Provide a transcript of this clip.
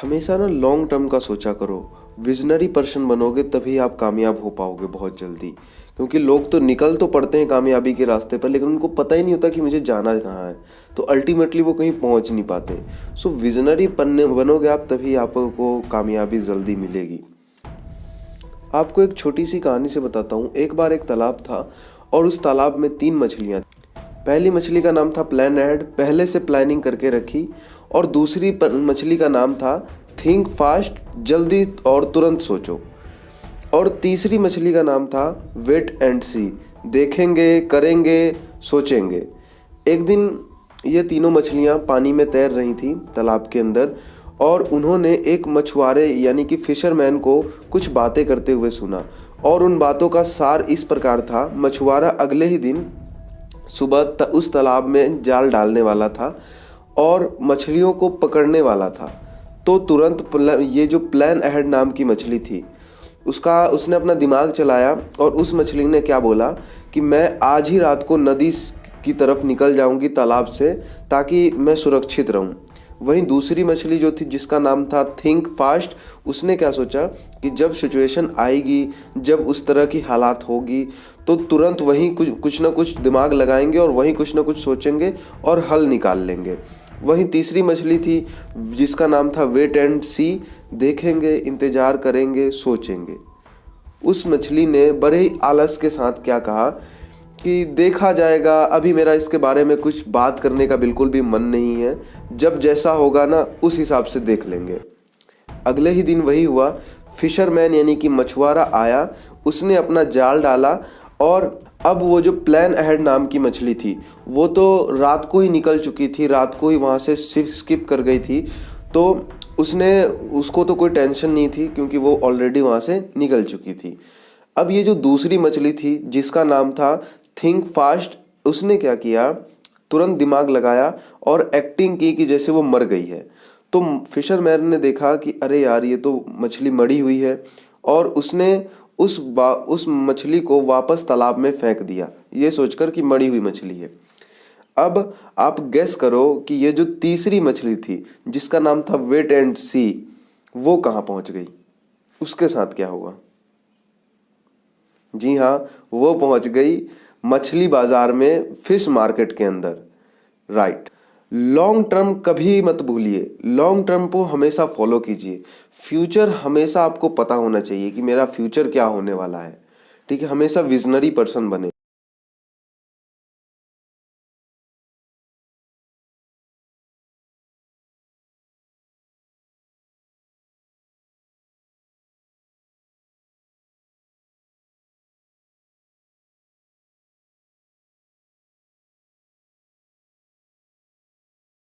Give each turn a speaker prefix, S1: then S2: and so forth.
S1: हमेशा ना long term का सोचा करो। विजनरी पर्सन बनोगे तभी आप कामयाब हो पाओगे बहुत जल्दी। क्योंकि लोग तो निकल तो पड़ते हैं कामयाबी के रास्ते पर, लेकिन उनको पता ही नहीं होता कि मुझे जाना कहाँ है। तो अल्टीमेटली वो कहीं पहुँच नहीं पाते। सो विजनरी बनोगे आप तभी आपको कामयाबी जल्दी मिलेगी। आपको एक छोटी सी कहानी से बताता हूँ। एक बार एक तालाब था और उस तालाब में 3 मछलियाँ। पहली मछली का नाम था प्लान अहेड, पहले से प्लानिंग करके रखी। और दूसरी मछली का नाम था थिंक फास्ट, जल्दी और तुरंत सोचो। और तीसरी मछली का नाम था वेट एंड सी, देखेंगे, करेंगे, सोचेंगे। एक दिन ये तीनों मछलियाँ पानी में तैर रही थी तालाब के अंदर, और उन्होंने एक मछुआरे यानी कि फिशरमैन को कुछ बातें करते हुए सुना। और उन बातों का सार इस प्रकार था। मछुआरा अगले ही दिन सुबह उस तालाब में जाल डालने वाला था और मछलियों को पकड़ने वाला था। तो तुरंत ये जो प्लान अहेड नाम की मछली थी, उसने अपना दिमाग चलाया और उस मछली ने क्या बोला कि मैं आज ही रात को नदी की तरफ निकल जाऊंगी तालाब से, ताकि मैं सुरक्षित रहूं। वहीं दूसरी मछली जो थी जिसका नाम था थिंक फास्ट, उसने क्या सोचा कि जब सिचुएशन आएगी, जब उस तरह की हालात होगी, तो तुरंत वहीं कुछ ना कुछ दिमाग लगाएंगे और वहीं कुछ ना कुछ सोचेंगे और हल निकाल लेंगे। वहीं तीसरी मछली थी जिसका नाम था वेट एंड सी, देखेंगे, इंतज़ार करेंगे, सोचेंगे। उस मछली ने बड़े ही आलस के साथ क्या कहा कि देखा जाएगा, अभी मेरा इसके बारे में कुछ बात करने का बिल्कुल भी मन नहीं है, जब जैसा होगा ना उस हिसाब से देख लेंगे। अगले ही दिन वही हुआ। फिशरमैन यानी कि मछुआरा आया, उसने अपना जाल डाला और अब वो जो प्लान अहेड नाम की मछली थी वो तो रात को ही निकल चुकी थी, रात को ही वहाँ से स्किप कर गई थी। तो उसको तो कोई टेंशन नहीं थी क्योंकि वो ऑलरेडी वहाँ से निकल चुकी थी। अब ये जो दूसरी मछली थी जिसका नाम था थिंक फास्ट, उसने क्या किया, तुरंत दिमाग लगाया और एक्टिंग की कि जैसे वो मर गई है। तो फिशरमैन ने देखा कि अरे यार, ये तो मछली मरी हुई है, और उसने उस मछली को वापस तालाब में फेंक दिया, ये सोचकर कि मरी हुई मछली है। अब आप गेस करो कि ये जो तीसरी मछली थी जिसका नाम था वेट एंड सी, वो कहाँ पहुँच गई, उसके साथ क्या हुआ? जी हाँ, वो पहुँच गई मछली बाजार में, फिश मार्केट के अंदर। राइट। लॉन्ग टर्म कभी मत भूलिए, लॉन्ग टर्म को हमेशा फॉलो कीजिए। फ्यूचर हमेशा आपको पता होना चाहिए कि मेरा फ्यूचर क्या होने वाला है। ठीक है, हमेशा विजनरी पर्सन बने।